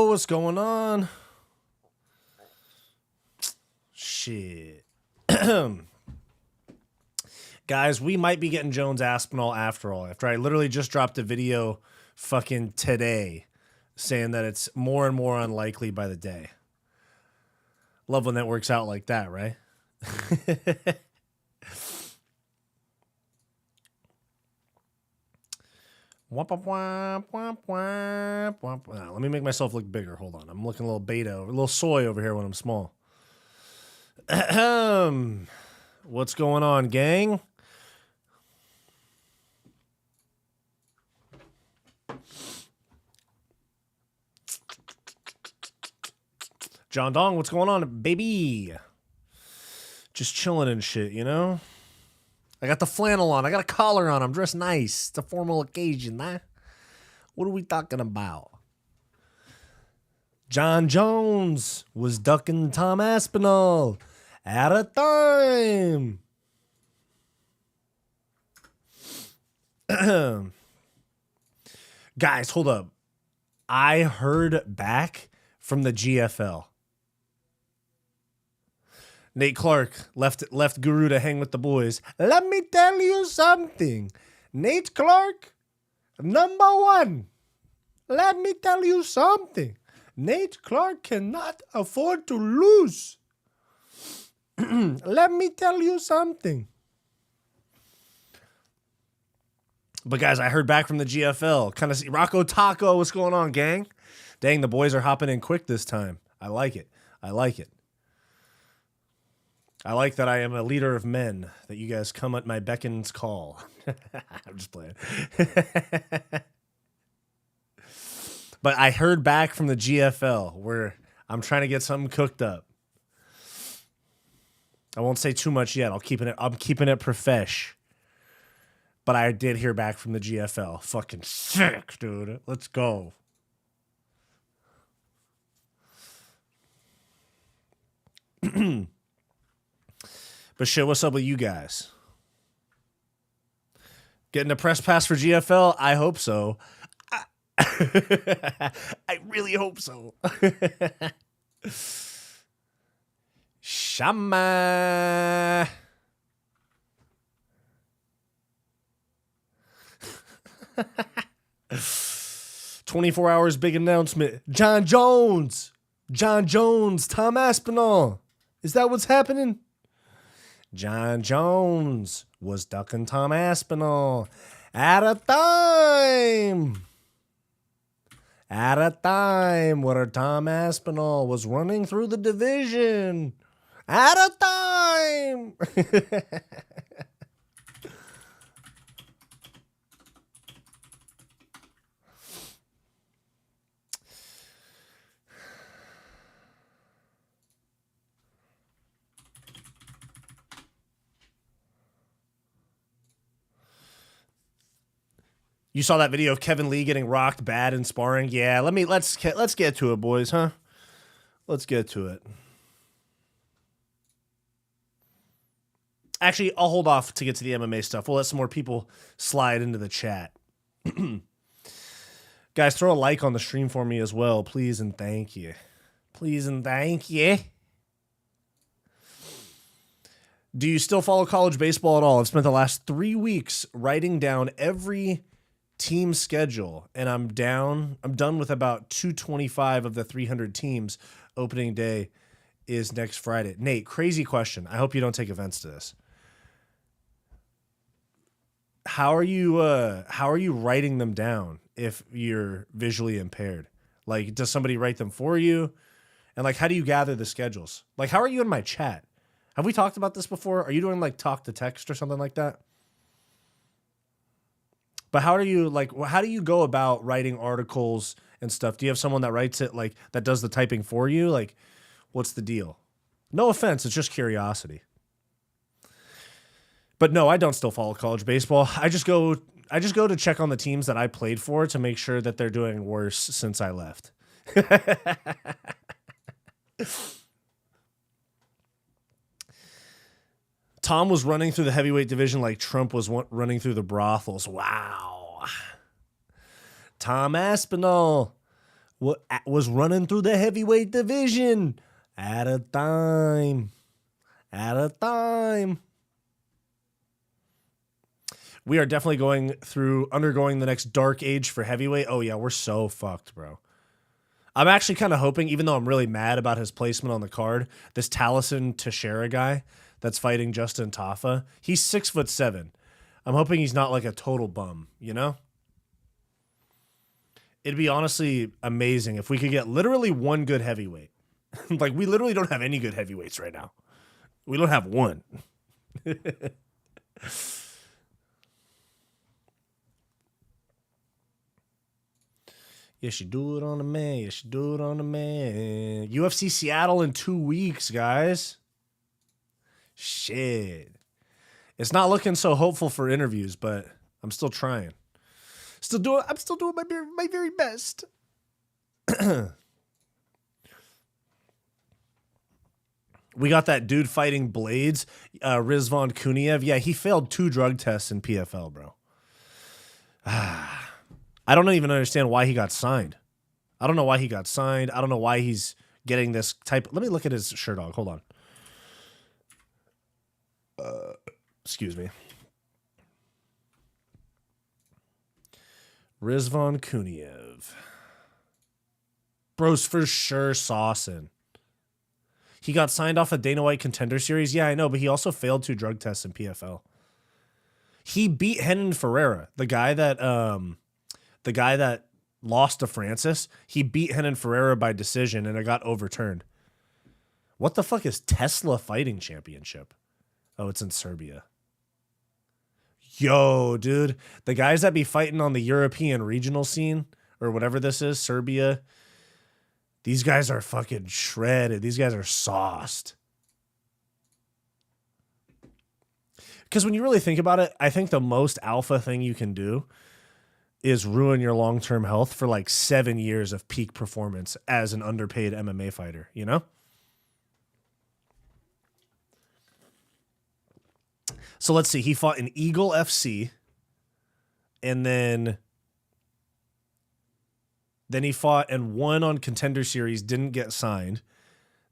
what's going on? Shit. Guys, we might be getting Jones Aspinall after all. After I literally just dropped a video fucking today saying that it's more and more unlikely by the day. Love when that works out like that, right? Let me make myself look bigger. Hold on. I'm looking a little beta, a little soy over here when I'm small. What's going on, gang? John Dong, what's going on, baby? Just chilling and shit, you know? I got the flannel on. I got a collar on. I'm dressed nice. It's a formal occasion, huh? What are we talking about? Jon Jones was ducking Tom Aspinall at a time. Guys, hold up. I heard back from the GFL. Nate Clark left Guru to hang with the boys. Let me tell you something. Nate Clark, number one. Let me tell you something. Nate Clark cannot afford to lose. Let me tell you something. But guys, I heard back from the GFL. Kind of see Rocco Taco. What's going on, gang? Dang, the boys are hopping in quick this time. I like it. I like it. I like that I am a leader of men, that you guys come at my beckon's call. I'm just playing. But I heard back from the GFL where I'm trying to get something cooked up. I won't say too much yet. I'm keeping it profesh. But I did hear back from the GFL. Fucking sick, dude. Let's go. But shit, what's up with you guys? Getting a press pass for GFL? I hope so. I really hope so. Shama. "24 hours big announcement. Jon Jones. Jon Jones. Tom Aspinall. Is that what's happening? Jon Jones was ducking Tom Aspinall at a time. At a time where Tom Aspinall was running through the division. At a time. You saw that video of Kevin Lee getting rocked bad in sparring? Yeah, let's get to it, boys, huh? Let's get to it. Actually, I'll hold off to get to the MMA stuff. We'll let some more people slide into the chat. Guys, throw a like on the stream for me as well, please and thank you. Please and thank you. Do you still follow college baseball at all? I've spent the last 3 weeks writing down every team schedule, and I'm done with about 225 of the 300 teams. Opening day is next Friday. Nate, crazy question. I hope you don't take offense to this. How are you writing them down if you're visually impaired? Like, does somebody write them for you? And like, how do you gather the schedules? Like, how are you in my chat? Have we talked about this before? Are you doing like talk to text or something like that? But how do you go about writing articles and stuff? Do you have someone that writes it, like that does the typing for you? Like, what's the deal? No offense, it's just curiosity. But no, I don't still follow college baseball. I just go to check on the teams that I played for to make sure that they're doing worse since I left. Tom was running through the heavyweight division like Trump was running through the brothels. Wow. Tom Aspinall was running through the heavyweight division at a time. At a time. We are definitely undergoing the next dark age for heavyweight. Oh, yeah, we're so fucked, bro. I'm actually kind of hoping, even though I'm really mad about his placement on the card, this Taliesin Teixeira guy that's fighting Justin Tafa, he's 6'7". I'm hoping he's not like a total bum, you know? It'd be honestly amazing if we could get literally one good heavyweight. Like, we literally don't have any good heavyweights right now. We don't have one. You should do it on the man. You should do it on the man. UFC Seattle in 2 weeks, guys. Shit. It's not looking so hopeful for interviews, but I'm still trying. I'm still doing my very best. We got that dude fighting Blades, Rizvan Kuniev. Yeah, he failed 2 drug tests in PFL, bro. I don't even understand why he got signed. I don't know why he got signed. I don't know why he's getting this type. Let me look at his shirt dog. Hold on. Excuse me. Rizvan Kuniev. Bro's for sure saucing. He got signed off a Dana White Contender Series. Yeah, I know, but he also failed 2 drug tests in PFL. He beat Renan Ferreira, the guy that lost to Francis. He beat Renan Ferreira by decision, and it got overturned. What the fuck is Tesla Fighting Championship? Oh, it's in Serbia. Yo, dude. The guys that be fighting on the European regional scene, or whatever this is, Serbia, these guys are fucking shredded. These guys are sauced. Because when you really think about it, I think the most alpha thing you can do is ruin your long-term health for like 7 years of peak performance as an underpaid MMA fighter, you know? So let's see. He fought in Eagle FC, and then he fought and won on Contender Series, didn't get signed,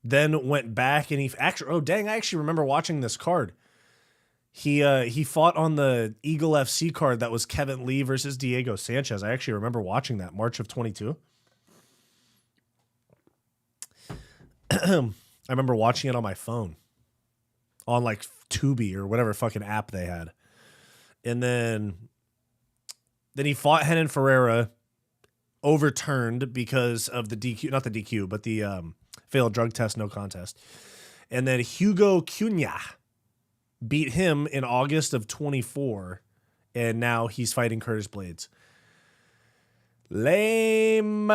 then went back and I actually remember watching this card. He fought on the Eagle FC card that was Kevin Lee versus Diego Sanchez. I actually remember watching that, March of 22. I remember watching it on my phone, on like Tubi or whatever fucking app they had. And then he fought Renan Ferreira, overturned because of the DQ, not the DQ, but the failed drug test, no contest. And then Hugo Cunha beat him in August of 24, and now he's fighting Curtis Blades. Lame.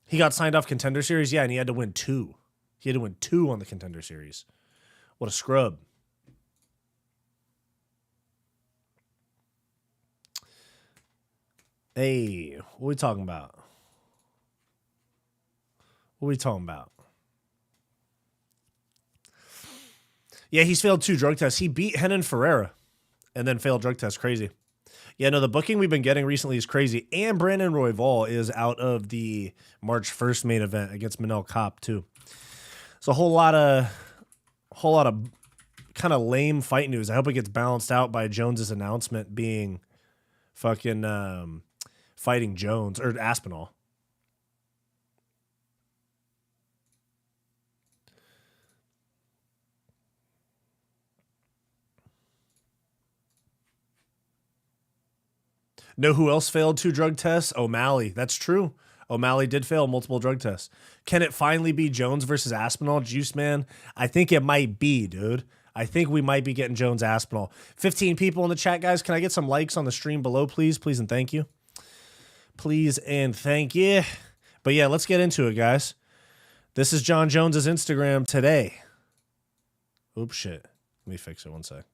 He got signed off Contender Series, yeah, and he had to win 2. He had to win 2 on the Contender Series. What a scrub. Hey, what are we talking about? What are we talking about? Yeah, he's failed 2 drug tests. He beat Renan Ferreira and then failed drug tests. Crazy. Yeah, no, the booking we've been getting recently is crazy. And Brandon Royval is out of the March 1st main event against Manel Kopp, too. So a whole lot of kind of lame fight news. I hope it gets balanced out by Jones's announcement being fucking fighting Jones or Aspinall. Know who else failed 2 drug tests? O'Malley. That's true. O'Malley did fail multiple drug tests. Can it finally be Jones versus Aspinall, Juice Man? I think it might be, dude. I think we might be getting Jones Aspinall. 15 people in the chat, guys. Can I get some likes on the stream below, please? Please and thank you. Please and thank you. But yeah, let's get into it, guys. This is Jon Jones's Instagram today. Oops, shit. Let me fix it one sec.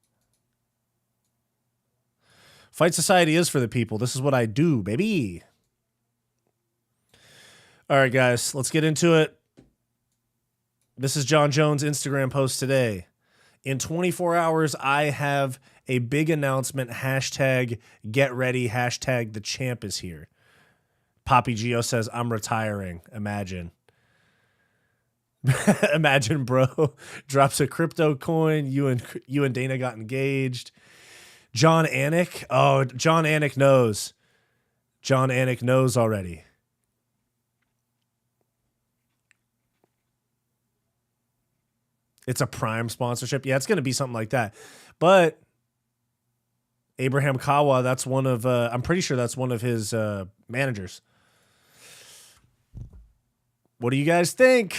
Fight Society is for the people. This is what I do, baby. All right, guys, let's get into it. This is Jon Jones' Instagram post today. In 24 hours, I have a big announcement. Hashtag get ready. Hashtag the champ is here. Poppy Gio says, I'm retiring. Imagine. Imagine, bro. Drops a crypto coin. You and Dana got engaged. John Anik. Oh, John Anik knows. John Anik knows already. It's a Prime sponsorship. Yeah, it's going to be something like that. But Abraham Kawa, that's one of, I'm pretty sure that's one of his managers. What do you guys think?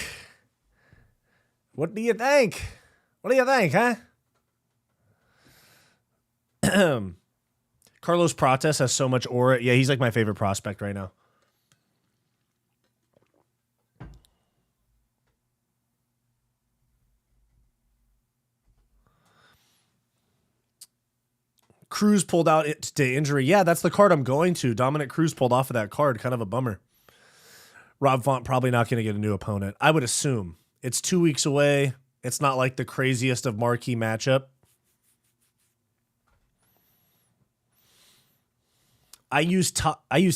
What do you think? What do you think, huh? Carlos Prates has so much aura. Yeah, he's like my favorite prospect right now. Cruz pulled out to injury. Yeah, that's the card I'm going to. Dominic Cruz pulled off of that card. Kind of a bummer. Rob Font probably not going to get a new opponent. I would assume. It's 2 weeks away. It's not like the craziest of marquee matchup. I use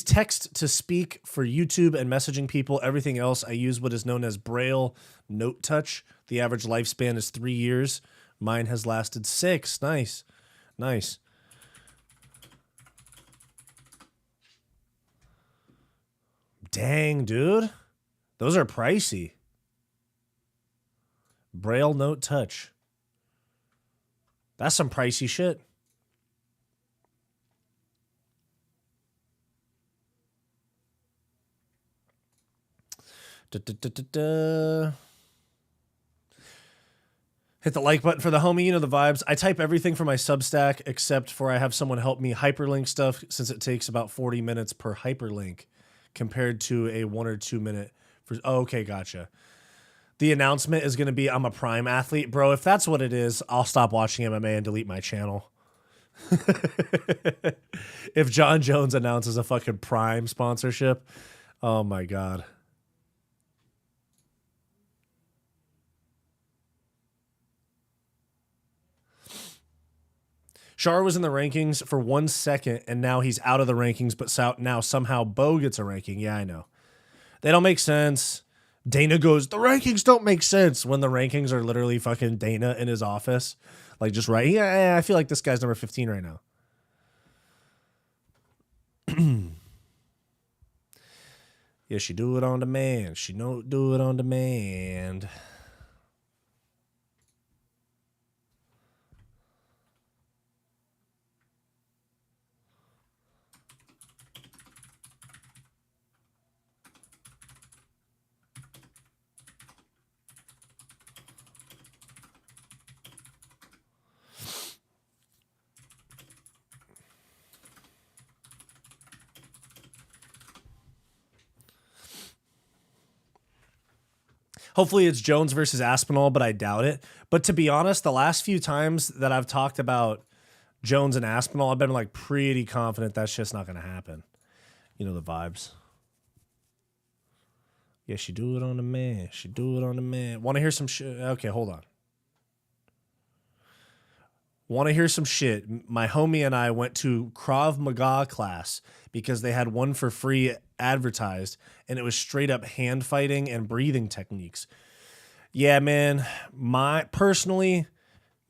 text to speak for YouTube and messaging people. Everything else, I use what is known as Braille Note Touch. The average lifespan is 3 years. Mine has lasted 6. Nice. Nice. Dang, dude. Those are pricey. Braille Note Touch. That's some pricey shit. Hit the like button for the homie. You know the vibes. I type everything for my Substack except for I have someone help me hyperlink stuff since it takes about 40 minutes per hyperlink compared to a 1 or 2 minute. Oh, okay, gotcha. The announcement is going to be I'm a Prime athlete. Bro, if that's what it is, I'll stop watching MMA and delete my channel. If Jon Jones announces a fucking Prime sponsorship, oh my God. Char was in the rankings for 1 second, and now he's out of the rankings, but now somehow Bo gets a ranking. Yeah, I know. They don't make sense. Dana goes, the rankings don't make sense when the rankings are literally fucking Dana in his office. Like, just right. Yeah, I feel like this guy's number 15 right now. Yeah, she do it on demand. She don't do it on demand. Hopefully it's Jones versus Aspinall, but I doubt it. But to be honest, the last few times that I've talked about Jones and Aspinall, I've been like pretty confident that's just not going to happen. You know the vibes. Yeah, she do it on the man. She do it on the man. Want to hear some shit? Okay, hold on. Want to hear some shit? My homie and I went to Krav Maga class because they had one for free advertised, and it was straight up hand fighting and breathing techniques. Yeah, man. My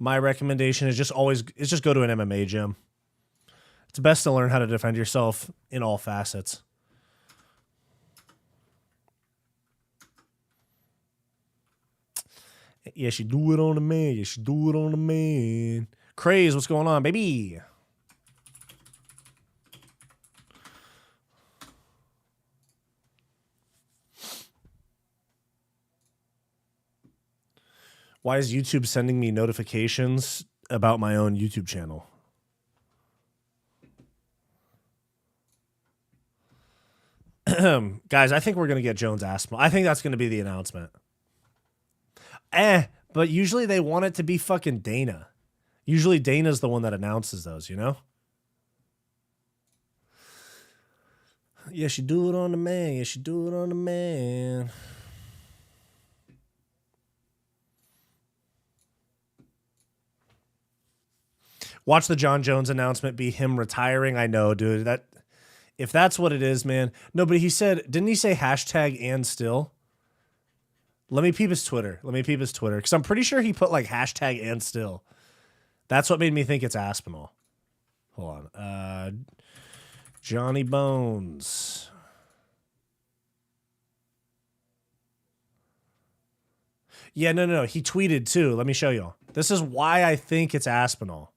recommendation is just go to an MMA gym. It's best to learn how to defend yourself in all facets. Yeah, she do it on the man. Yeah, she do it on the man. Craze, what's going on, baby? Why is YouTube sending me notifications about my own YouTube channel? Guys, I think we're going to get Jones Aspinall. I think that's going to be the announcement. But usually they want it to be fucking Dana. Usually Dana's the one that announces those, you know? Yeah, she do it on the man. Yeah, she do it on the man. Watch the Jon Jones announcement be him retiring. I know, dude. That If that's what it is, man. No, but he said, didn't he say hashtag and still? Let me peep his Twitter. Because I'm pretty sure he put like hashtag and still. That's what made me think it's Aspinall. Hold on. Johnny Bones. Yeah, no. He tweeted too. Let me show you. This is why I think it's Aspinall.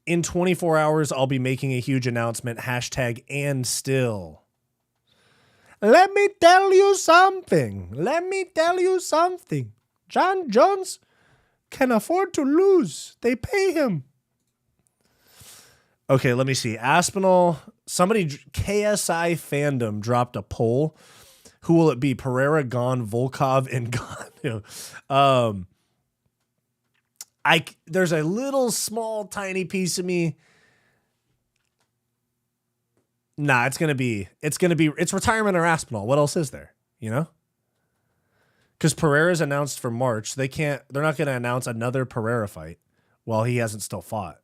In 24 hours, I'll be making a huge announcement. Hashtag and still. Let me tell you something. Jon Jones can afford to lose. They pay him. Okay, let me see. Aspinall, somebody, KSI Fandom dropped a poll. Who will it be? Pereira, Gone, Volkov, and Gone. There's a little small tiny piece of me. Nah, it's retirement or Aspinall. What else is there? You know? Because Pereira's announced for March. They're not going to announce another Pereira fight while he hasn't still fought.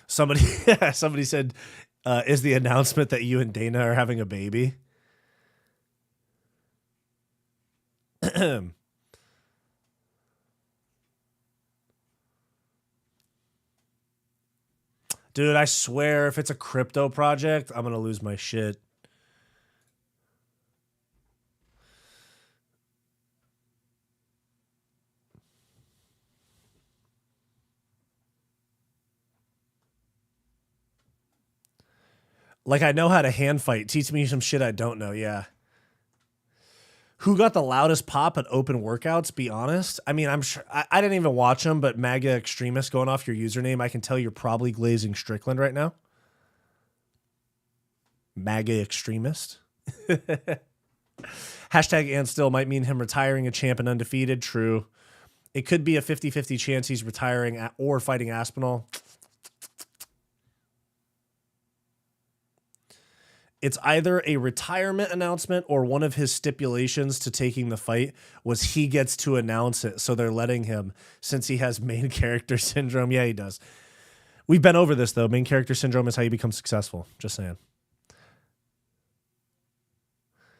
Somebody said, is the announcement that you and Dana are having a baby? Dude, I swear if it's a crypto project, I'm going to lose my shit. Like, I know how to hand fight. Teach me some shit I don't know. Yeah. Who got the loudest pop at open workouts? Be honest. I mean, I'm sure I didn't even watch them, but MAGA Extremist going off your username, I can tell you're probably glazing Strickland right now. MAGA Extremist. Hashtag and still might mean him retiring a champ and undefeated. True. It could be a 50-50 chance he's retiring or fighting Aspinall. It's either a retirement announcement or one of his stipulations to taking the fight was he gets to announce it. So they're letting him since he has main character syndrome. Yeah, he does. We've been over this, though. Main character syndrome is how you become successful. Just saying.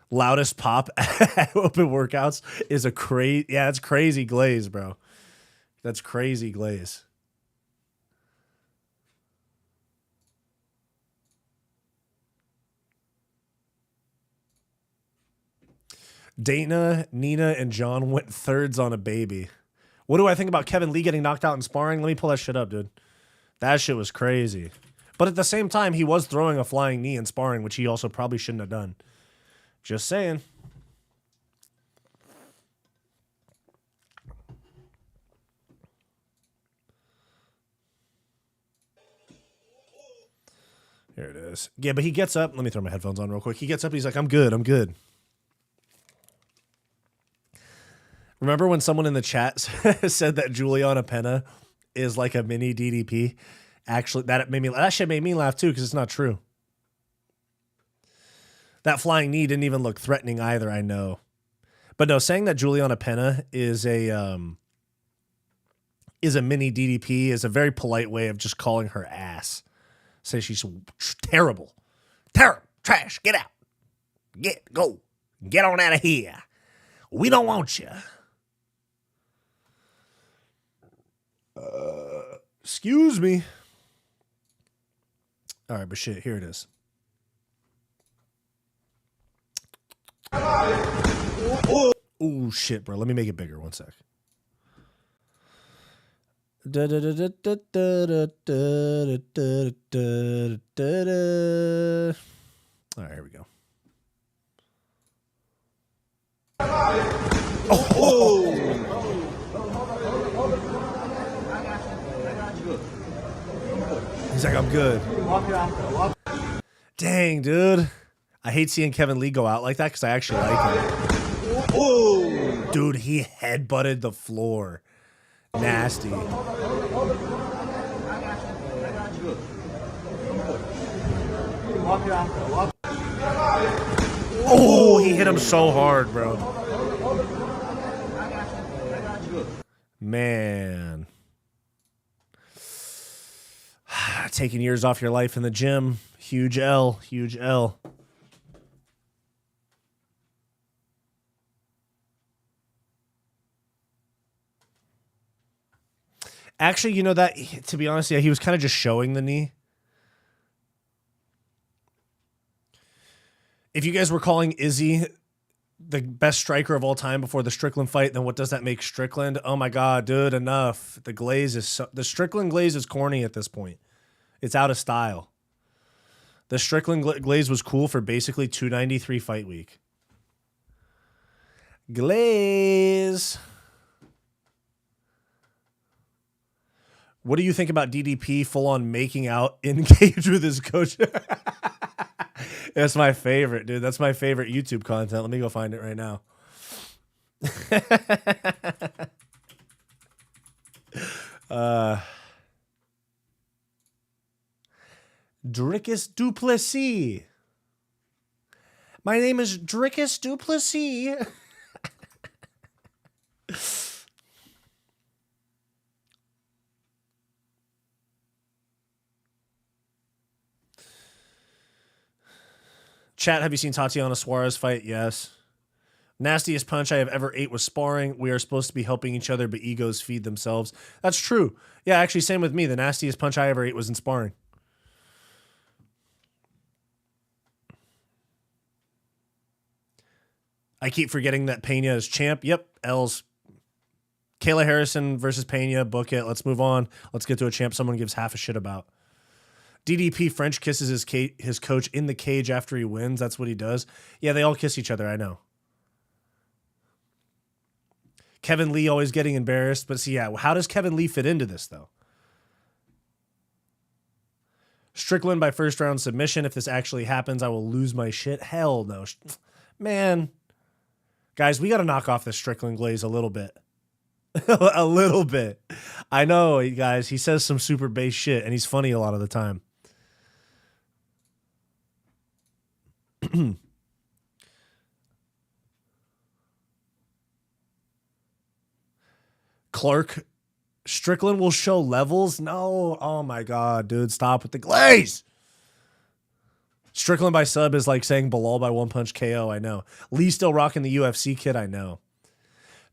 Loudest pop at open workouts is a crazy. Yeah, that's crazy glaze, bro. That's crazy glaze. Dana, Nina, and John went thirds on a baby. What do I think about Kevin Lee getting knocked out in sparring? Let me pull that shit up, dude. That shit was crazy. But at the same time, he was throwing a flying knee in sparring, which he also probably shouldn't have done. Just saying. Here it is. Yeah, but he gets up. Let me throw my headphones on real quick. He gets up. He's like, I'm good. I'm good. Remember when someone in the chat said that Juliana Pena is like a mini DDP? Actually, that shit made me laugh too because it's not true. That flying knee didn't even look threatening either, I know. But no, saying that Juliana Pena is a mini DDP is a very polite way of just calling her ass. Say she's terrible. Terrible. Trash. Get out. Go. Get on out of here. We don't want you. Excuse me. All right, but shit, here it is. Oh shit, bro. Let me make it bigger. One sec. All right, here we go. He's like, I'm good. Dang, dude. I hate seeing Kevin Lee go out like that because I actually like him. Oh, dude, he headbutted the floor. Nasty. Oh, he hit him so hard, bro. Man. Taking years off your life in the gym. Huge L. Huge L. Actually, you know that, to be honest, yeah, he was kind of just showing the knee. If you guys were calling Izzy the best striker of all time before the Strickland fight, then what does that make Strickland? Oh my God, dude, enough. The glaze is the Strickland glaze is corny at this point. It's out of style. The Strickland glaze was cool for basically 293 fight week. Glaze. What do you think about DDP full on making out in cage with his coach? That's my favorite, dude. That's my favorite YouTube content. Let me go find it right now. Dricus Du Plessis. My name is Dricus Du Plessis. Chat, have you seen Tatiana Suarez fight? Yes. Nastiest punch I have ever ate was sparring. We are supposed to be helping each other, but egos feed themselves. That's true. Yeah, actually, same with me. The nastiest punch I ever ate was in sparring. I keep forgetting that Pena is champ. Yep, L's. Kayla Harrison versus Pena. Book it. Let's move on. Let's get to a champ someone gives half a shit about. DDP French kisses his coach in the cage after he wins. That's what he does. Yeah, they all kiss each other. I know. Kevin Lee always getting embarrassed. But see, yeah, how does Kevin Lee fit into this, though? Strickland by first round submission. If this actually happens, I will lose my shit. Hell no. Man. Guys, we got to knock off this Strickland glaze a little bit. A little bit. I know, guys. He says some super base shit, and he's funny a lot of the time. Clark, Strickland will show levels? No. Oh, my God, dude. Stop with the glaze. Strickland by sub is like saying Bilal by one punch KO. I know. Lee still rocking the UFC kid. I know.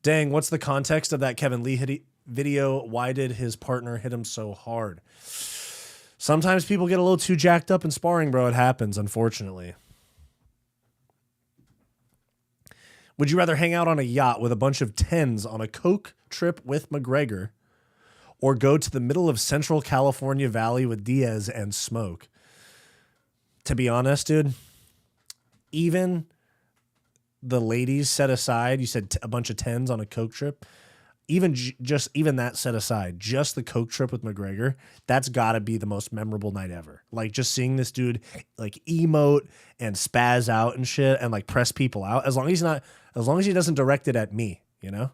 Dang, what's the context of that Kevin Lee video? Why did his partner hit him so hard? Sometimes people get a little too jacked up in sparring, bro. It happens, unfortunately. Would you rather hang out on a yacht with a bunch of 10s on a coke trip with McGregor or go to the middle of Central California Valley with Diaz and smoke? To be honest, dude, even the ladies set aside, you said a bunch of 10s on a coke trip, even that set aside, just the coke trip with McGregor, that's got to be the most memorable night ever. Like just seeing this dude like emote and spaz out and shit and like press people out, as long as he doesn't direct it at me, you know?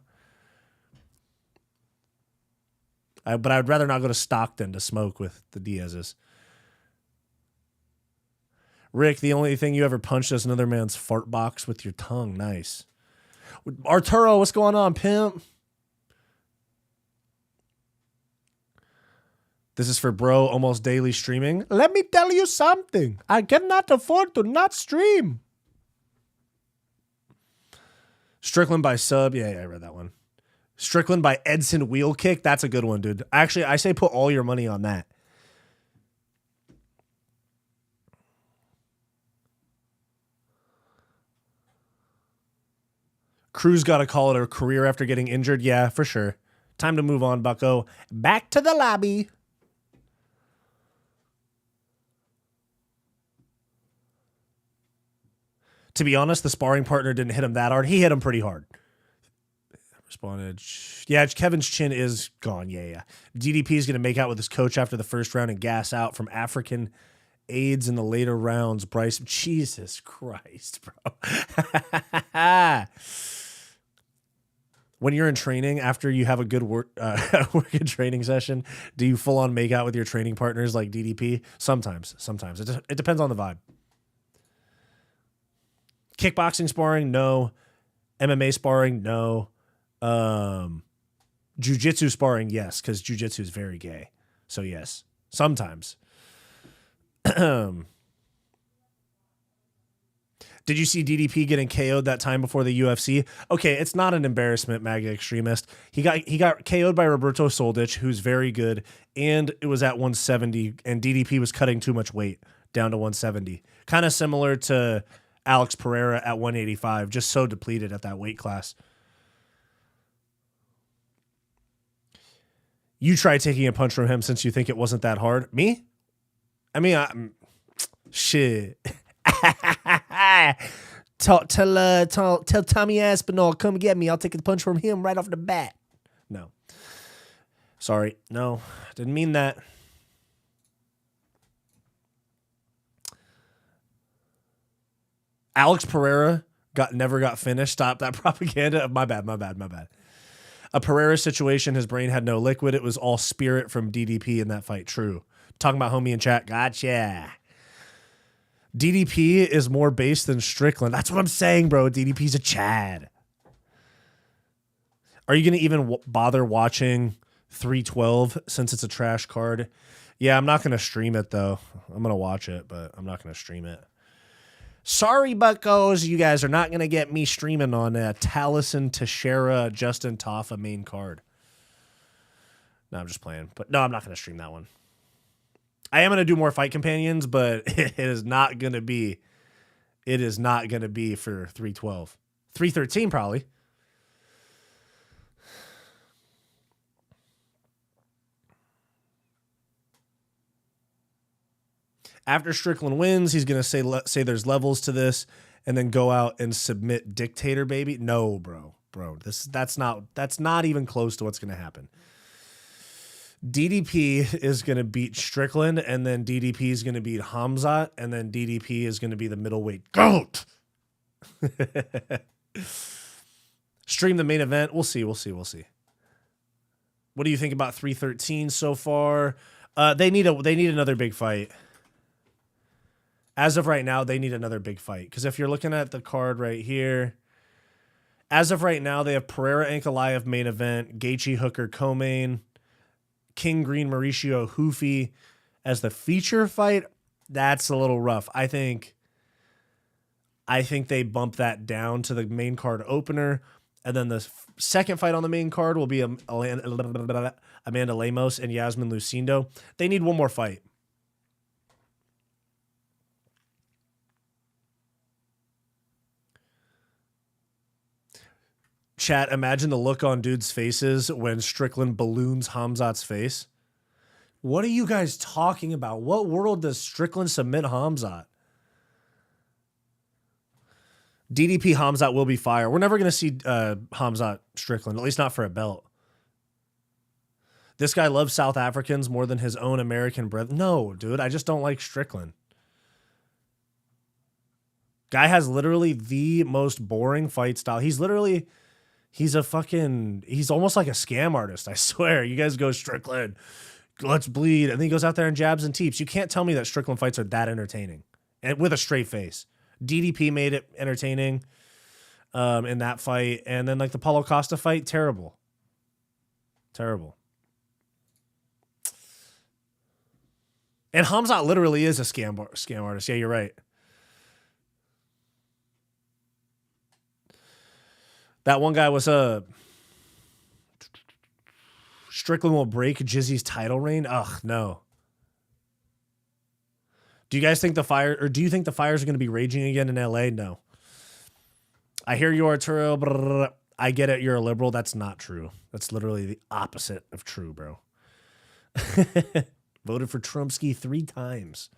But I would rather not go to Stockton to smoke with the Diaz's. Rick, the only thing you ever punched is another man's fart box with your tongue. Nice. Arturo, what's going on, pimp? This is for bro, almost daily streaming. Let me tell you something. I cannot afford to not stream. Strickland by sub. Yeah, I read that one. Strickland by Edson wheel kick. That's a good one, dude. Actually, I say put all your money on that. Cruz got to call it a career after getting injured. Yeah, for sure. Time to move on, bucko. Back to the lobby. To be honest, the sparring partner didn't hit him that hard. He hit him pretty hard. Responded. Yeah, Kevin's chin is gone. Yeah. DDP is going to make out with his coach after the first round and gas out from African AIDS in the later rounds. Bryce, Jesus Christ, bro. When you're in training, after you have a good work training session, do you full on make out with your training partners like DDP? Sometimes. It depends on the vibe. Kickboxing sparring, no. MMA sparring, no. Jiu-jitsu sparring, yes, because jiu-jitsu is very gay. So yes, sometimes. Did you see DDP getting KO'd that time before the UFC? Okay, it's not an embarrassment, MAGA extremist. He got KO'd by Roberto Soldic, who's very good, and it was at 170, and DDP was cutting too much weight down to 170. Kind of similar to Alex Pereira at 185, just so depleted at that weight class. You try taking a punch from him since you think it wasn't that hard. Me? I mean, shit. Tell Tommy Aspinall, come get me. I'll take a punch from him right off the bat. No. Sorry. No, didn't mean that. Alex Pereira never got finished. Stop that propaganda. My bad. A Pereira situation, his brain had no liquid. It was all spirit from DDP in that fight. True. Talking about homie in chat. Gotcha. DDP is more base than Strickland. That's what I'm saying, bro. DDP's a Chad. Are you going to even bother watching 312 since it's a trash card? Yeah, I'm not going to stream it, though. I'm going to watch it, but I'm not going to stream it. Sorry, buckos. You guys are not going to get me streaming on Taliesin, Teixeira, Justin Taffa main card. No, I'm just playing. But no, I'm not going to stream that one. I am going to do more fight companions, but it is not going to be. It is not going to be for 312. 313 probably. After Strickland wins, he's going to say there's levels to this and then go out and submit Dictator Baby. No, bro. That's not even close to what's going to happen. DDP is going to beat Strickland, and then DDP is going to beat Hamzat, and then DDP is going to be the middleweight GOAT. Stream the main event. We'll see. What do you think about 313 so far? They need another big fight. As of right now, they need another big fight. Because if you're looking at the card right here, as of right now, they have Pereira Ankalaev main event, Gaethje Hooker co-main, King Green Mauricio Hoofy as the feature fight. That's a little rough. I think they bump that down to the main card opener. And then the second fight on the main card will be Amanda Lemos and Yasmin Lucindo. They need one more fight. Chat, imagine the look on dudes' faces when Strickland balloons Hamzat's face. What are you guys talking about? What world does Strickland submit Hamzat? DDP Hamzat will be fire. We're never going to see Hamzat Strickland, at least not for a belt. This guy loves South Africans more than his own American brethren. No, dude, I just don't like Strickland. Guy has literally the most boring fight style. He's almost like a scam artist, I swear. You guys go Strickland, let's bleed, and then he goes out there and jabs and teeps. You can't tell me that Strickland fights are that entertaining, and with a straight face. DDP made it entertaining in that fight, and then like the Paulo Costa fight, terrible. And Hamzat literally is a scam artist. Yeah, you're right. That one guy was Strickland will break Jizzy's title reign. Ugh, no. Do you guys think do you think the fires are going to be raging again in LA? No. I hear you, Arturo. I get it. You're a liberal. That's not true. That's literally the opposite of true, bro. Voted for Trumpski 3 times.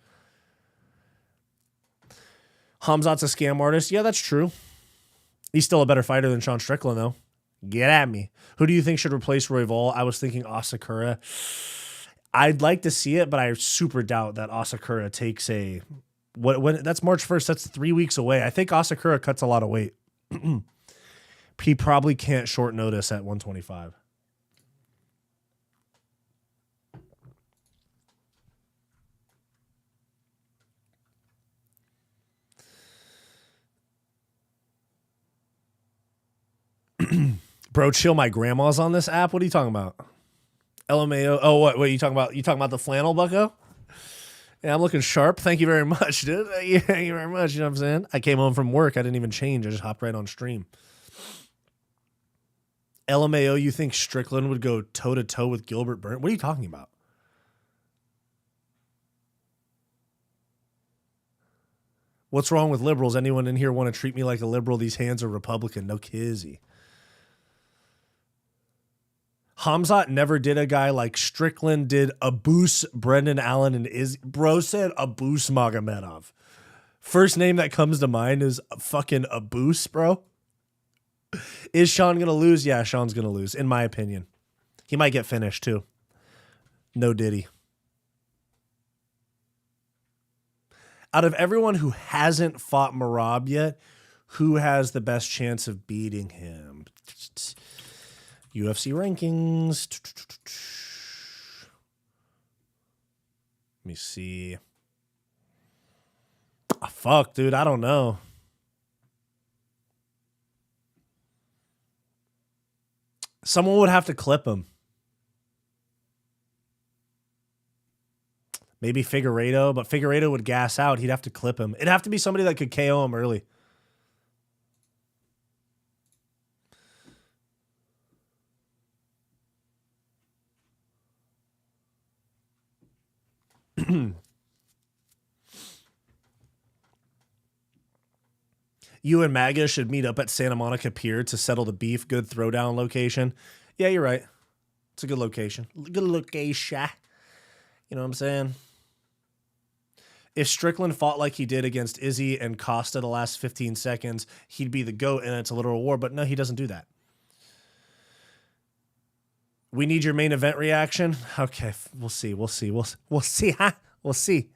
Hamzat's a scam artist. Yeah, that's true. He's still a better fighter than Sean Strickland, though. Get at me. Who do you think should replace Royval? I was thinking Asakura. I'd like to see it, but I super doubt that Asakura takes when that's March 1st. That's 3 weeks away. I think Asakura cuts a lot of weight. He probably can't short notice at 125. Bro, chill. My grandma's on this app. What are you talking about? LMAO. Oh, what are you talking about? You talking about the flannel, bucko? Yeah, I'm looking sharp. Thank you very much, dude. Thank you very much. You know what I'm saying? I came home from work. I didn't even change. I just hopped right on stream. LMAO, you think Strickland would go toe-to-toe with Gilbert Burns? What are you talking about? What's wrong with liberals? Anyone in here want to treat me like a liberal? These hands are Republican. No kizzy. Hamzat never did a guy like Strickland did Abus, Brendan Allen, and Bro said Abus Magomedov. First name that comes to mind is fucking Abus, bro. Is Sean going to lose? Yeah, Sean's going to lose, in my opinion. He might get finished, too. No diddy. Out of everyone who hasn't fought Merab yet, who has the best chance of beating him? UFC rankings. Let me see. Oh, fuck, dude. I don't know. Someone would have to clip him. Maybe Figueiredo, but Figueiredo would gas out. He'd have to clip him. It'd have to be somebody that could KO him early. You and MAGA should meet up at Santa Monica Pier to settle the beef. Good throwdown location. Yeah, you're right. It's a good location. Good location. You know what I'm saying? If Strickland fought like he did against Izzy and Costa the last 15 seconds, he'd be the GOAT and it's a literal war. But no, he doesn't do that. We need your main event reaction. Okay, we'll see. We'll see. We'll see. Huh? We'll see.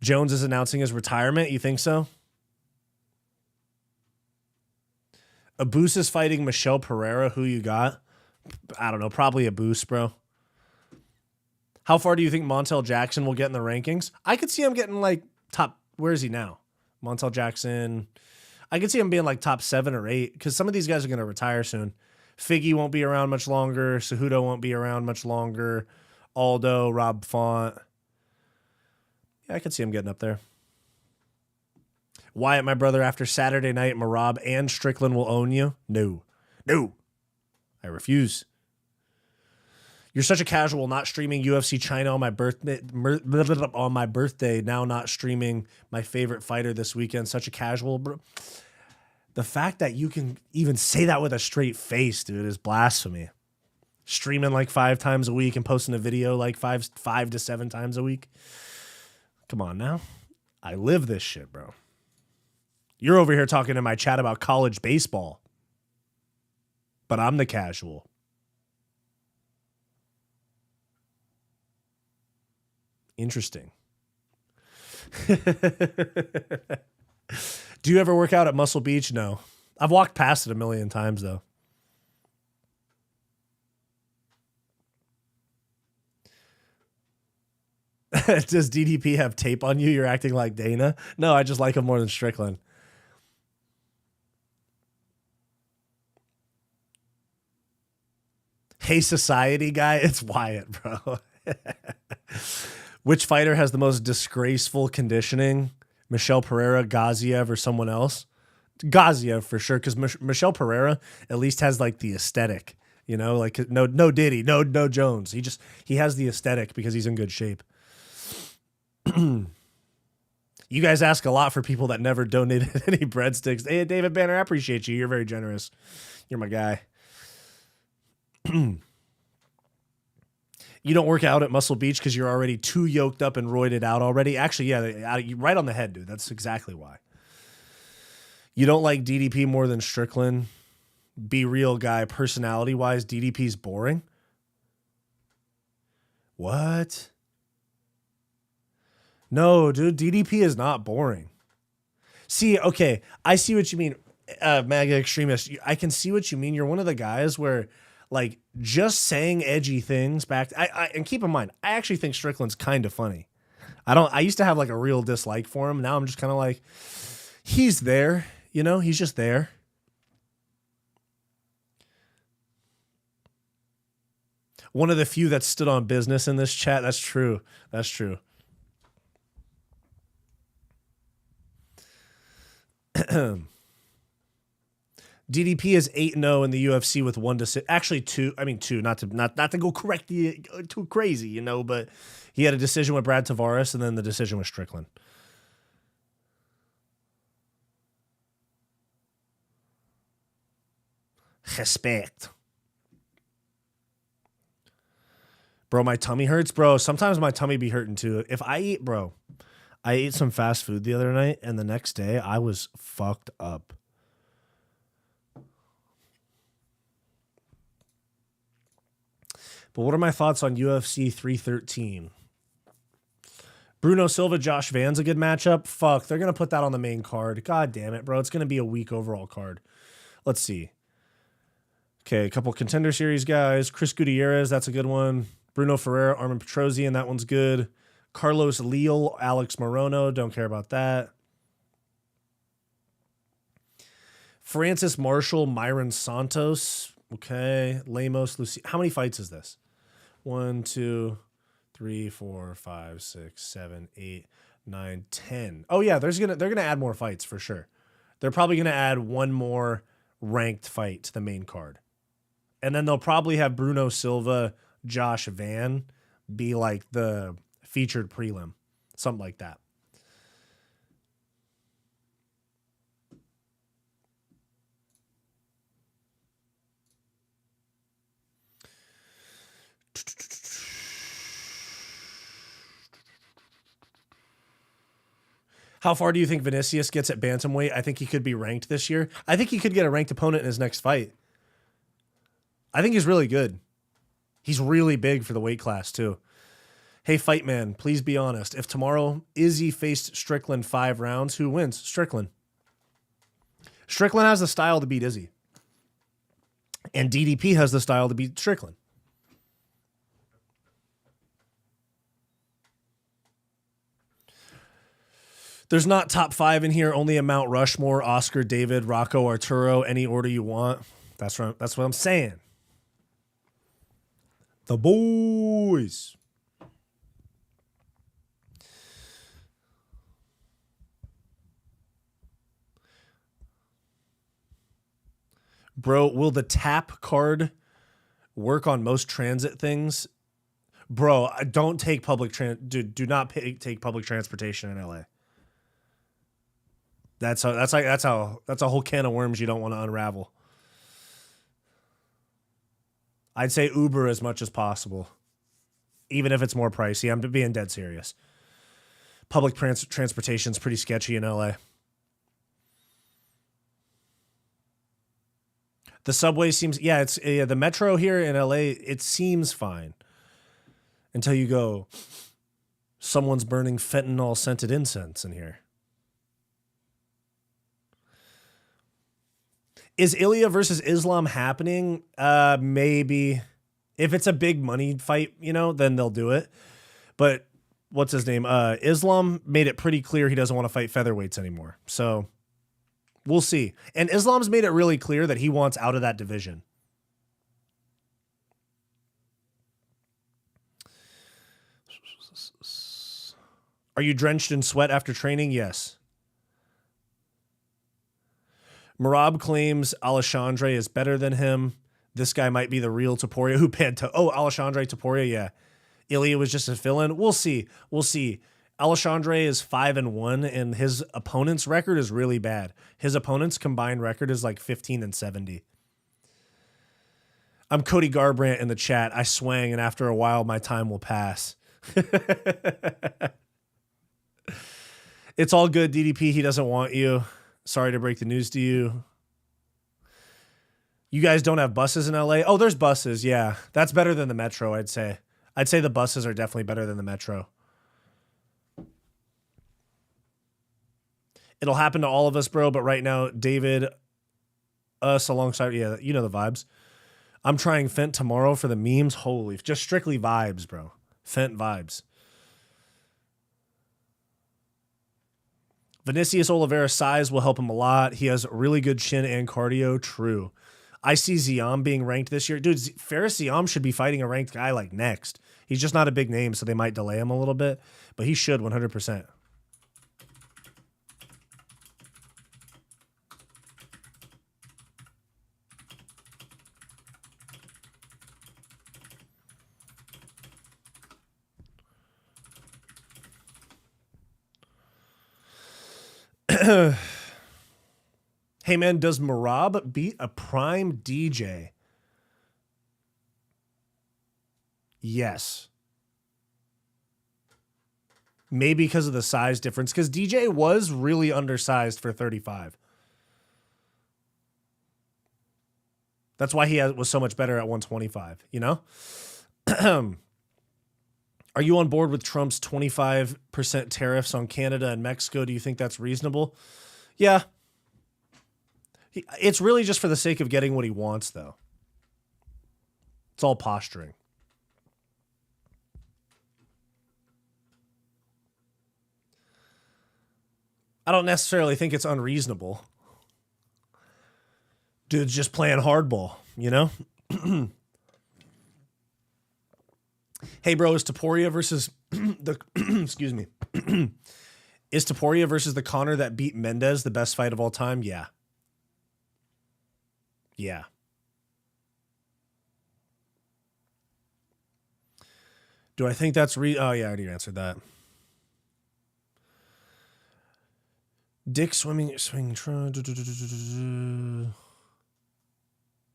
Jones is announcing his retirement. You think so? Abus is fighting Michelle Pereira. Who you got? I don't know. Probably Abus, bro. How far do you think Montel Jackson will get in the rankings? I could see him getting like top. Where is he now? Montel Jackson. I could see him being like top 7 or 8 because some of these guys are going to retire soon. Figgy won't be around much longer. Cejudo won't be around much longer. Aldo, Rob Font. Yeah, I could see him getting up there. Wyatt, my brother, after Saturday night, Merab and Strickland will own you? No. No. I refuse. You're such a casual, not streaming UFC China on my birthday, now not streaming my favorite fighter this weekend. Such a casual, bro. The fact that you can even say that with a straight face, dude, is blasphemy. Streaming like 5 times a week and posting a video like 5 to 7 times a week. Come on now. I live this shit, bro. You're over here talking in my chat about college baseball. But I'm the casual. Interesting. Do you ever work out at Muscle Beach? No. I've walked past it a million times, though. Does DDP have tape on you? You're acting like Dana? No, I just like him more than Strickland. Hey, society guy, it's Wyatt, bro. Which fighter has the most disgraceful conditioning? Michelle Pereira, Gaziev, or someone else? Gaziev for sure, because Michelle Pereira at least has like the aesthetic, you know, like no Diddy, no Jones. He has the aesthetic because he's in good shape. You guys ask a lot for people that never donated any breadsticks. Hey, David Banner, I appreciate you. You're very generous. You're my guy. You don't work out at Muscle Beach because you're already too yoked up and roided out already. Actually, yeah, right on the head, dude. That's exactly why. You don't like DDP more than Strickland. Be real, guy. Personality-wise, DDP's boring. What? No, dude. DDP is not boring. See, okay. I see what you mean, MAGA extremist. I can see what you mean. You're one of the guys where, like, just saying edgy things back. And keep in mind, I actually think Strickland's kind of funny. I used to have like a real dislike for him. Now I'm just kind of like, he's there, you know, he's just there. One of the few that stood on business in this chat. That's true. That's true. DDP is 8-0 in the UFC with 1 decision. Actually, 2. I mean, 2. Not to go correct too crazy, you know. But he had a decision with Brad Tavares, and then the decision with Strickland. Respect. Bro, my tummy hurts, bro. Sometimes my tummy be hurting too. If I eat, bro, I ate some fast food the other night, and the next day I was fucked up. But what are my thoughts on UFC 313? Bruno Silva, Josh Van's a good matchup. Fuck, they're going to put that on the main card. God damn it, bro. It's going to be a weak overall card. Let's see. Okay, a couple contender series guys. Chris Gutierrez, that's a good one. Bruno Ferreira, Armin Petrosian, that one's good. Carlos Leal, Alex Morono, don't care about that. Francis Marshall, Myron Santos, okay. Lemos, Lucy. How many fights is this? 1, 2, 3, 4, 5, 6, 7, 8, 9, 10. Oh yeah, they're gonna add more fights for sure. They're probably gonna add one more ranked fight to the main card. And then they'll probably have Bruno Silva, Josh Van be like the featured prelim. Something like that. How far do you think Vinicius gets at bantamweight? I think he could be ranked this year. I think he could get a ranked opponent in his next fight. I think he's really good. He's really big for the weight class, too. Hey, Fight Man, please be honest. If tomorrow Izzy faced Strickland 5 rounds, who wins? Strickland. Strickland has the style to beat Izzy. And DDP has the style to beat Strickland. There's not top 5 in here, only a Mount Rushmore, Oscar, David, Rocco, Arturo, any order you want. That's what I'm saying. The boys. Bro, will the tap card work on most transit things? Bro, don't take public do not take public transportation in LA. That's a whole can of worms you don't want to unravel. I'd say Uber as much as possible, even if it's more pricey. I'm being dead serious. Public transportation's pretty sketchy in LA. The subway seems, it's the metro here in LA. It seems fine until you go, someone's burning fentanyl scented incense in here. Is Ilya versus Islam happening? Maybe. If it's a big money fight, then they'll do it. But what's his name? Islam made it pretty clear he doesn't want to fight featherweights anymore. So we'll see. And Islam's made it really clear that he wants out of that division. Are you drenched in sweat after training? Yes. Marab claims Alexandre is better than him. This guy might be the real Topuria. Who panned Alexandre Topuria? Yeah. Ilya was just a fill-in. We'll see. Alexandre is 5-1, and his opponent's record is really bad. His opponent's combined record is like 15-70. I'm Cody Garbrandt in the chat. I swang, and after a while, my time will pass. It's all good, DDP. He doesn't want you. Sorry to break the news to you. You guys don't have buses in LA? Oh, there's buses. Yeah. That's better than the metro, I'd say. I'd say the buses are definitely better than the metro. It'll happen to all of us, bro. But right now, David, us alongside, yeah, you know the vibes. I'm trying Fent tomorrow for the memes. Holy, just strictly vibes, bro. Fent vibes. Vinicius Oliveira's size will help him a lot. He has really good chin and cardio. True. I see Ziam being ranked this year. Dude, Faris Ziam should be fighting a ranked guy like next. He's just not a big name, so they might delay him a little bit. But he should 100%. Hey man, does Marab beat a prime DJ? Yes. Maybe because of the size difference, because DJ was really undersized for 35. That's why he was so much better at 125, you know? Are you on board with Trump's 25% tariffs on Canada and Mexico? Do you think that's reasonable? Yeah. It's really just for the sake of getting what he wants, though. It's all posturing. I don't necessarily think it's unreasonable. Dude's just playing hardball, you know? Hey, bro, is Topuria versus the... excuse me. Is Topuria versus the Conor that beat Mendez the best fight of all time? Yeah. Yeah. Do I think that's oh, yeah, I already answered that. Dick swing.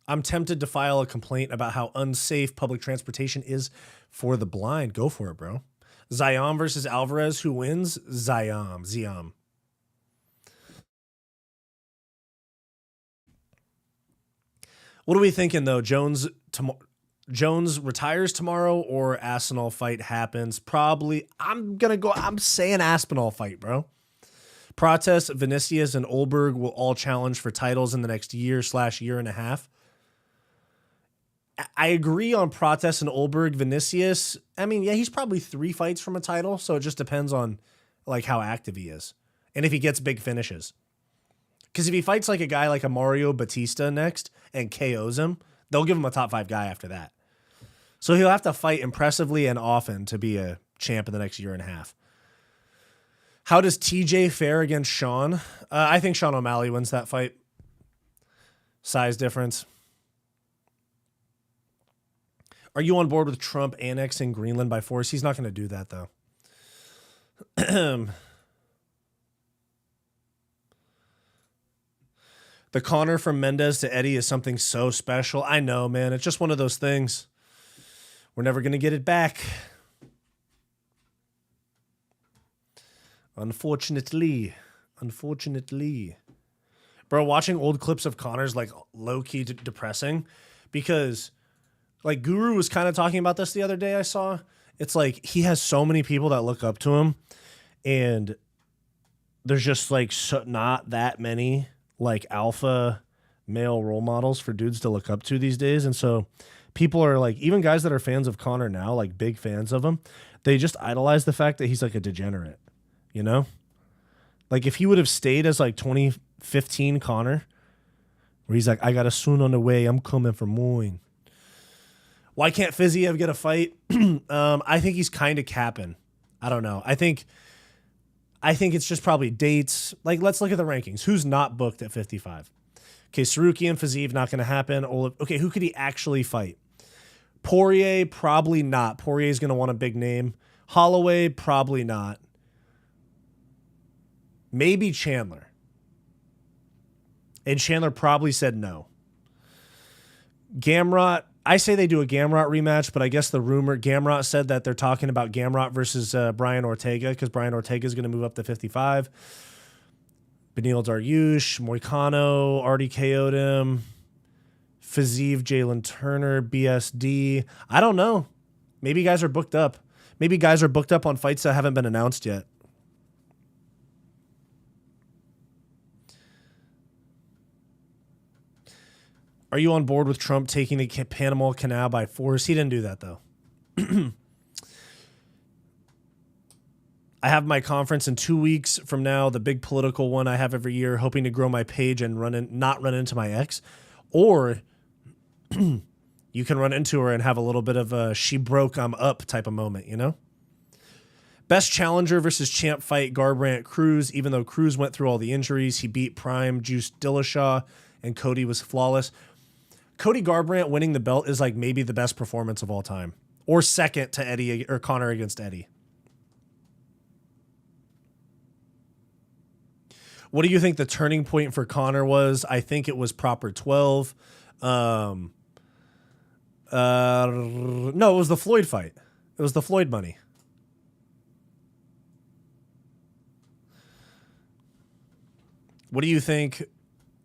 I'm tempted to file a complaint about how unsafe public transportation is for the blind. Go for it, bro. Ziam versus Alvarez. Who wins? Ziam. What are we thinking, though? Jones retires tomorrow or Aspinall fight happens? Probably. I'm saying Aspinall fight, bro. Protest, Vinicius, and Olberg will all challenge for titles in the next year/year and a half. I agree on Protest and Olberg. Vinicius, I mean, yeah, he's probably 3 fights from a title, so it just depends on like how active he is and if he gets big finishes. Because if he fights like a guy like a Mario Batista next and KOs him, they'll give him a top 5 guy after that. So he'll have to fight impressively and often to be a champ in the next year and a half. How does TJ fare against Sean? I think Sean O'Malley wins that fight. Size difference. Are you on board with Trump annexing Greenland by force? He's not going to do that, though. The Conor from Mendez to Eddie is something so special. I know, man. It's just one of those things. We're never going to get it back. Unfortunately. Bro, watching old clips of Conor's like low-key depressing because like Guru was kind of talking about this the other day I saw. It's like he has so many people that look up to him and there's just like not that many like alpha male role models for dudes to look up to these days. And so people are like, even guys that are fans of Conor now, like big fans of him, they just idolize the fact that he's like a degenerate, you know? Like if he would have stayed as like 2015 Conor, where he's like, I got a soon on the way, I'm coming for Moine. Why can't Fiziev get a fight? I think he's kind of capping. I don't know. I think it's just probably dates. Like, let's look at the rankings. Who's not booked at 55? Okay, Sarukian, Fiziev, not going to happen. Okay, who could he actually fight? Poirier, probably not. Poirier's going to want a big name. Holloway, probably not. Maybe Chandler. And Chandler probably said no. Gamrot, I say they do a Gamrot rematch, but I guess the rumor, Gamrot said that they're talking about Gamrot versus Brian Ortega because Brian Ortega is going to move up to 55. Beneil Dariush, Moicano already KO'd him. Fiziev, Jalen Turner, BSD. I don't know. Maybe guys are booked up. Maybe guys are booked up on fights that haven't been announced yet. Are you on board with Trump taking the Panama Canal by force? He didn't do that, though. I have my conference in 2 weeks from now, the big political one I have every year, hoping to grow my page and not run into my ex. Or you can run into her and have a little bit of a she broke, I'm up type of moment, you know? Best challenger versus champ fight, Garbrandt Cruz. Even though Cruz went through all the injuries, he beat Prime, Juice Dillashaw, and Cody was flawless. Cody Garbrandt winning the belt is like maybe the best performance of all time. Or second to Eddie or Conor against Eddie. What do you think the turning point for Conor was? I think it was proper 12. No, it was the Floyd fight. It was the Floyd money. What do you think?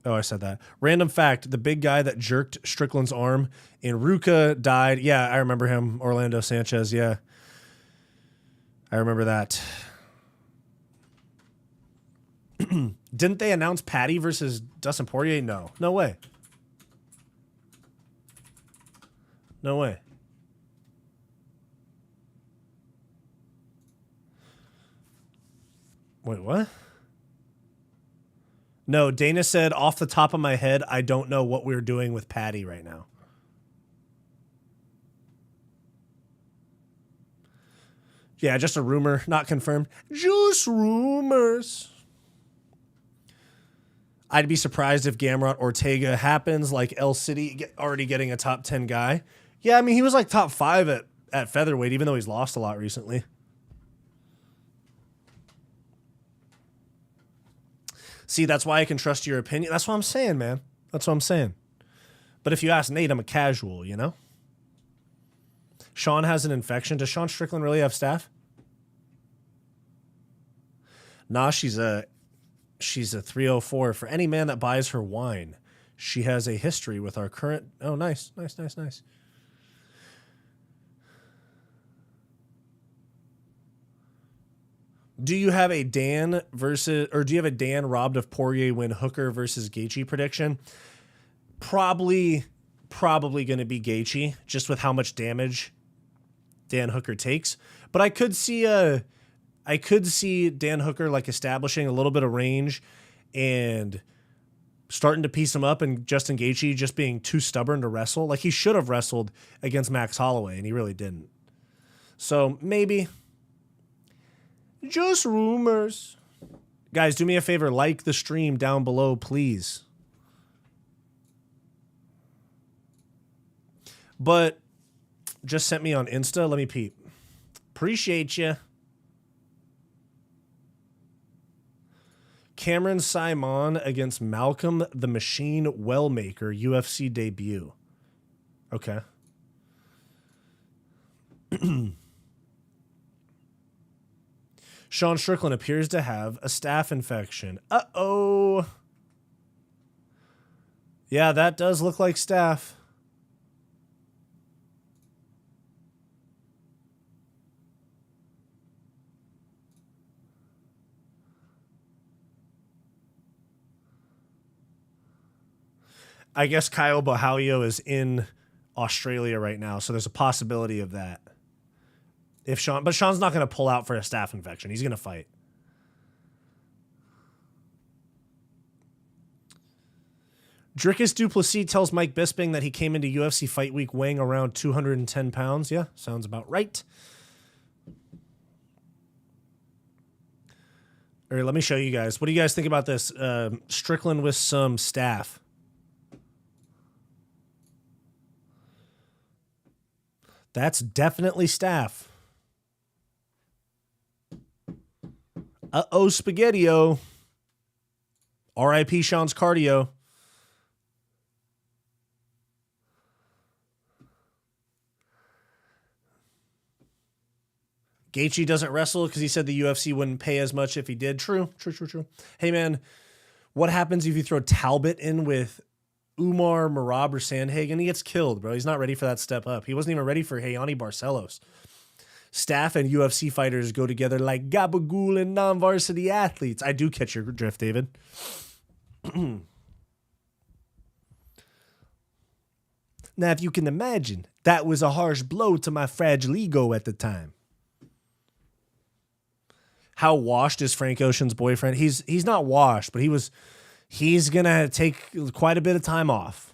Oh, I said that. Random fact, the big guy that jerked Strickland's arm in Ruka died. Yeah, I remember him. Orlando Sanchez, yeah. I remember that. Didn't they announce Patty versus Dustin Poirier? No. No way. No way. Wait, what? No, Dana said, off the top of my head, I don't know what we're doing with Patty right now. Yeah, just a rumor, not confirmed. Just rumors. I'd be surprised if Gamrot Ortega happens, like El City already getting a top 10 guy. Yeah, I mean, he was like top 5 at featherweight, even though he's lost a lot recently. See, that's why I can trust your opinion. That's what I'm saying, man. That's what I'm saying. But if you ask Nate, I'm a casual, you know? Sean has an infection. Does Sean Strickland really have staph? Nah, she's a 304. For any man that buys her wine, she has a history with our current... Oh, nice. Nice. Do you have a Dan robbed of Poirier win Hooker versus Gaethje prediction? Probably going to be Gaethje, just with how much damage Dan Hooker takes. But I could see Dan Hooker like establishing a little bit of range and starting to piece him up, and Justin Gaethje just being too stubborn to wrestle. Like, he should have wrestled against Max Holloway, and he really didn't. So maybe. Just rumors. Guys, do me a favor. Like the stream down below, please. But just sent me on Insta. Let me peep. Appreciate you. Cameron Simon against Malcolm the Machine Wellmaker UFC debut. Okay. Sean Strickland appears to have a staph infection. Uh-oh. Yeah, that does look like staph. I guess Kyle Bohalio is in Australia right now, so there's a possibility of that. But Sean's not going to pull out for a staph infection. He's going to fight. Dricus Du Plessis tells Mike Bisping that he came into UFC Fight Week weighing around 210 pounds. Yeah, sounds about right. All right, let me show you guys. What do you guys think about this? Strickland with some staph. That's definitely staph. Uh-oh, Spaghetti-O. R.I.P. Sean's cardio. Gaethje doesn't wrestle because he said the UFC wouldn't pay as much if he did. True. Hey, man, what happens if you throw Talbot in with Umar, Marab, or Sandhagen? He gets killed, bro. He's not ready for that step up. He wasn't even ready for Hayani Barcelos. Staff and UFC fighters go together like gabagool and non-varsity athletes. I do catch your drift, David. Now, if you can imagine, that was a harsh blow to my fragile ego at the time. How washed is Frank Ocean's boyfriend? He's not washed, but he's going to take quite a bit of time off.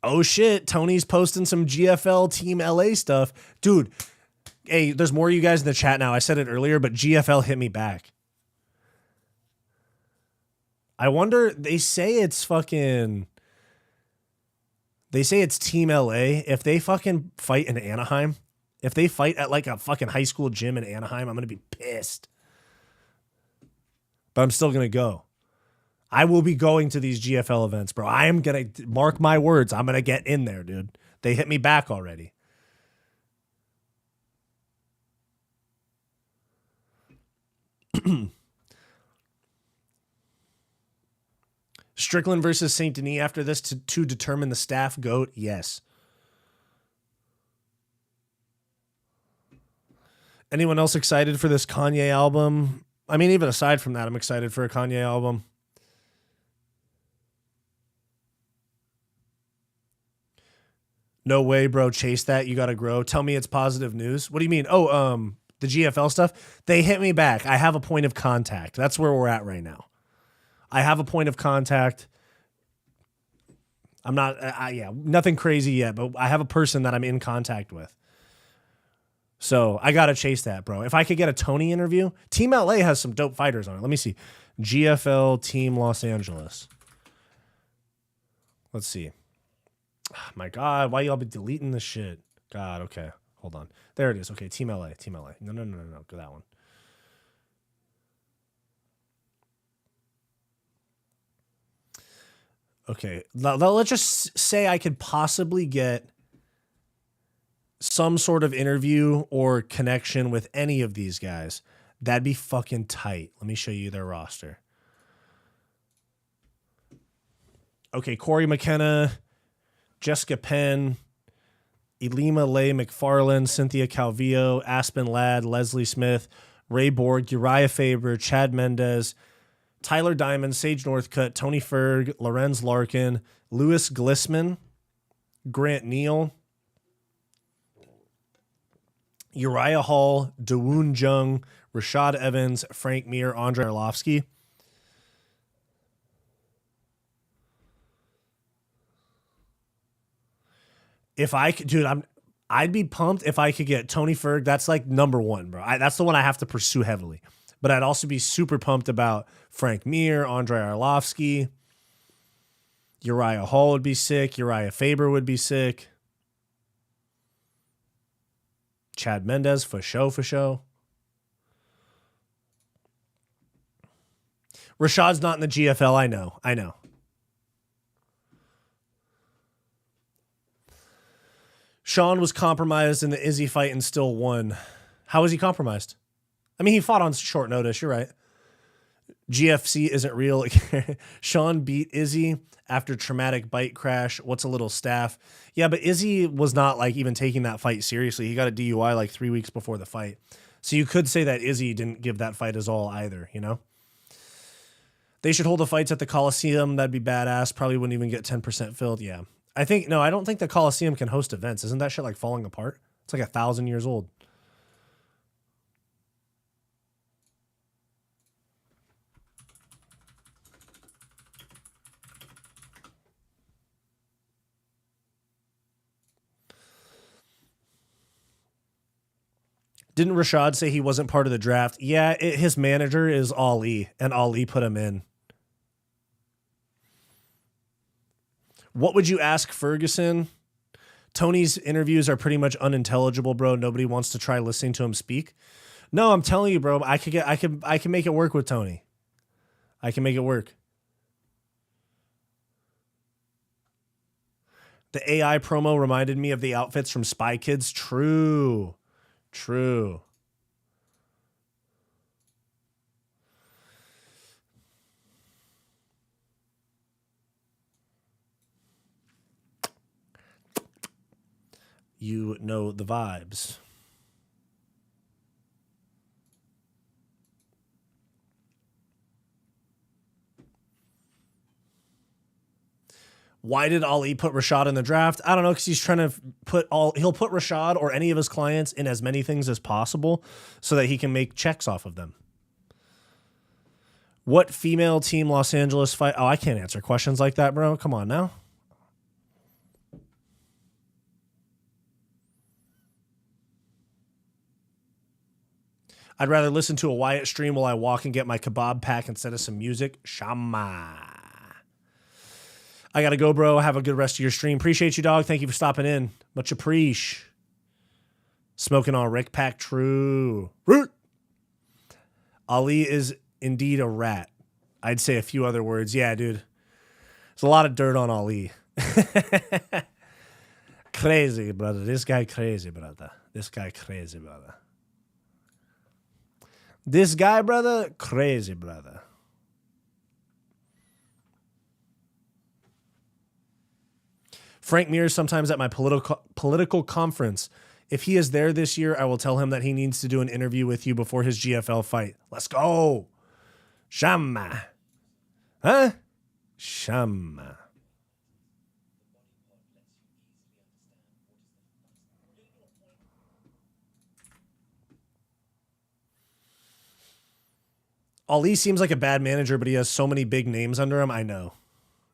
Oh shit, Tony's posting some GFL Team LA stuff. Dude, hey, there's more of you guys in the chat now. I said it earlier, but GFL hit me back. I wonder, they say it's Team LA. If they fucking fight in Anaheim, if they fight at like a fucking high school gym in Anaheim, I'm going to be pissed. But I'm still going to go. I will be going to these GFL events, bro. I am going to, mark my words, I'm going to get in there, dude. They hit me back already. Strickland versus St. Denis after this to determine the staff GOAT? Yes. Anyone else excited for this Kanye album? I mean, even aside from that, I'm excited for a Kanye album. No way, bro. Chase that. You got to grow. Tell me it's positive news. What do you mean? Oh, the GFL stuff. They hit me back. I have a point of contact. That's where we're at right now. I have a point of contact. I'm not, yeah, nothing crazy yet, but I have a person that I'm in contact with. So I got to chase that, bro. If I could get a Tony interview, Team LA has some dope fighters on it. Let me see. GFL Team Los Angeles. Let's see. Oh my God, why y'all be deleting this shit? God, okay. Hold on. There it is. Okay, Team LA. No. Go that one. Okay, let's just say I could possibly get some sort of interview or connection with any of these guys. That'd be fucking tight. Let me show you their roster. Okay, Corey McKenna, Jessica Penn, Elima Leigh McFarland, Cynthia Calvillo, Aspen Ladd, Leslie Smith, Ray Borg, Uriah Faber, Chad Mendez, Tyler Diamond, Sage Northcutt, Tony Ferg, Lorenz Larkin, Lewis Glissman, Grant Neal, Uriah Hall, Dawoon Jung, Rashad Evans, Frank Mir, Andre Arlovsky. If I could, dude, I'd be pumped if I could get Tony Ferg. That's like number one, bro. That's the one I have to pursue heavily. But I'd also be super pumped about Frank Mir, Andre Arlovsky. Uriah Hall would be sick. Uriah Faber would be sick. Chad Mendez, for show. Rashad's not in the GFL, I know. Sean was compromised in the Izzy fight and still won. How was he compromised? I mean, he fought on short notice. You're right. GFC isn't real. Sean beat Izzy after traumatic bike crash. What's a little staff? Yeah, but Izzy was not like even taking that fight seriously. He got a DUI like 3 weeks before the fight. So you could say that Izzy didn't give that fight his all either, you know? They should hold the fights at the Coliseum. That'd be badass. Probably wouldn't even get 10% filled. Yeah. I don't think the Coliseum can host events. Isn't that shit like falling apart? It's like 1,000 years old. Didn't Rashad say he wasn't part of the draft? Yeah, his manager is Ali, and Ali put him in. What would you ask Ferguson? Tony's interviews are pretty much unintelligible, bro. Nobody wants to try listening to him speak. No, I'm telling you, bro. I can make it work with Tony. I can make it work. The AI promo reminded me of the outfits from Spy Kids. True. You know the vibes. Why did Ali put Rashad in the draft? I don't know, because he's trying to he'll put Rashad or any of his clients in as many things as possible so that he can make checks off of them. What female Team Los Angeles fight? Oh, I can't answer questions like that, bro. Come on now. I'd rather listen to a Wyatt stream while I walk and get my kebab pack instead of some music. Shama. I gotta go, bro. Have a good rest of your stream. Appreciate you, dog. Thank you for stopping in. Much appreciate. Smoking on Rick Pack. True. Ali is indeed a rat. I'd say a few other words. Yeah, dude. There's a lot of dirt on Ali. Crazy, brother. This guy crazy, brother. This guy crazy, brother. This guy, brother, crazy, brother. Frank Mir sometimes at my political conference. If he is there this year, I will tell him that he needs to do an interview with you before his GFL fight. Let's go. Shama. Huh? Shama. Ali seems like a bad manager, but he has so many big names under him. I know.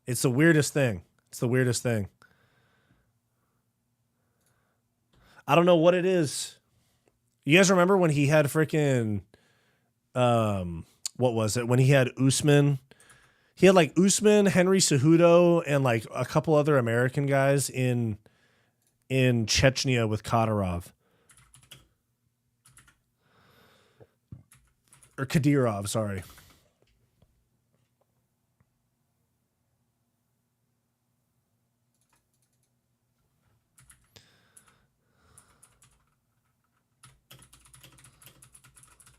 It's the weirdest thing. It's the weirdest thing. I don't know what it is. You guys remember when he had freaking, what was it? When he had Usman, he had like Usman, Henry Cejudo, and like a couple other American guys in Chechnya with Kadyrov. Or Kadyrov, sorry.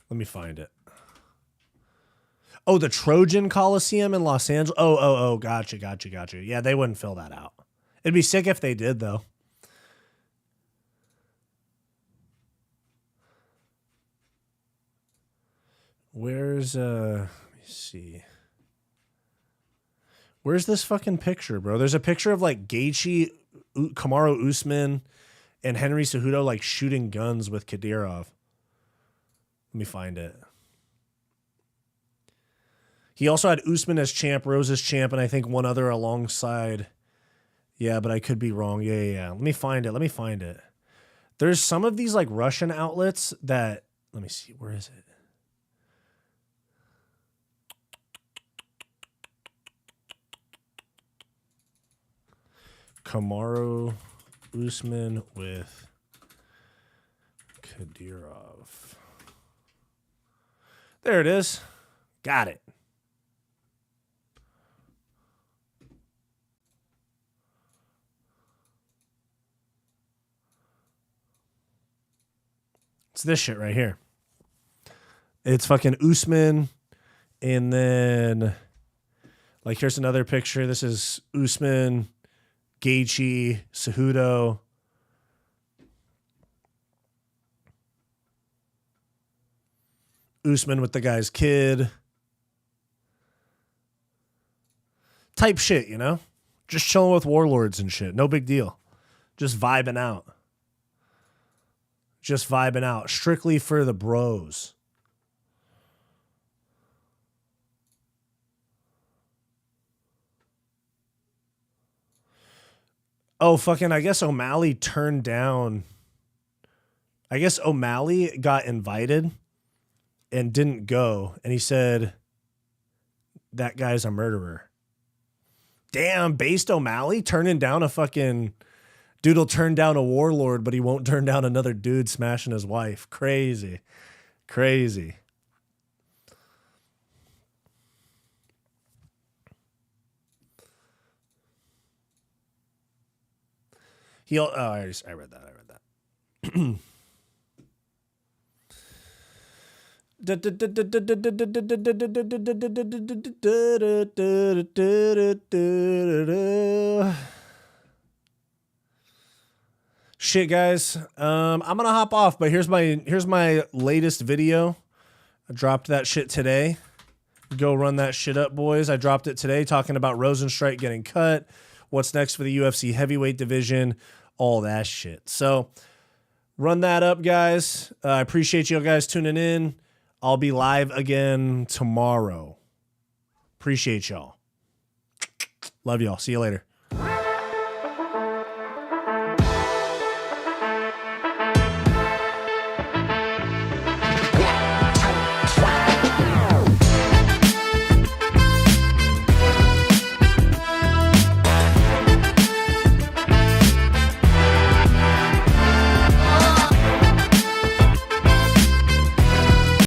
Let me find it. Oh, the Trojan Coliseum in Los Angeles. Oh, gotcha. Yeah, they wouldn't fill that out. It'd be sick if they did, though. Where's, let me see. Where's this fucking picture, bro? There's a picture of, like, Gaethje, Kamaru Usman, and Henry Cejudo, like, shooting guns with Kadyrov. Let me find it. He also had Usman as champ, Rose as champ, and I think one other alongside. Yeah, but I could be wrong. Yeah. Let me find it. There's some of these like Russian outlets that, let me see, where is it? Kamaru Usman with Kadyrov. There it is. Got it. It's this shit right here. It's fucking Usman. And then, like, here's another picture. This is Usman, Gaethje, Cejudo. Usman with the guy's kid. Type shit, you know? Just chilling with warlords and shit. No big deal. Just vibing out. Strictly for the bros. Oh, fucking, I guess O'Malley turned down. I guess O'Malley got invited and didn't go. And he said, that guy's a murderer. Damn, based O'Malley turning down a fucking... Dude will turn down a warlord, but he won't turn down another dude smashing his wife. Crazy. I read that. Shit, guys. I'm gonna hop off, but here's my latest video. I dropped that shit today. Go run that shit up, boys. I dropped it today talking about Rosenstrike getting cut, what's next for the UFC heavyweight division, all that shit. So run that up, guys. I appreciate you guys tuning in. I'll be live again tomorrow. Appreciate y'all. Love y'all. See you later.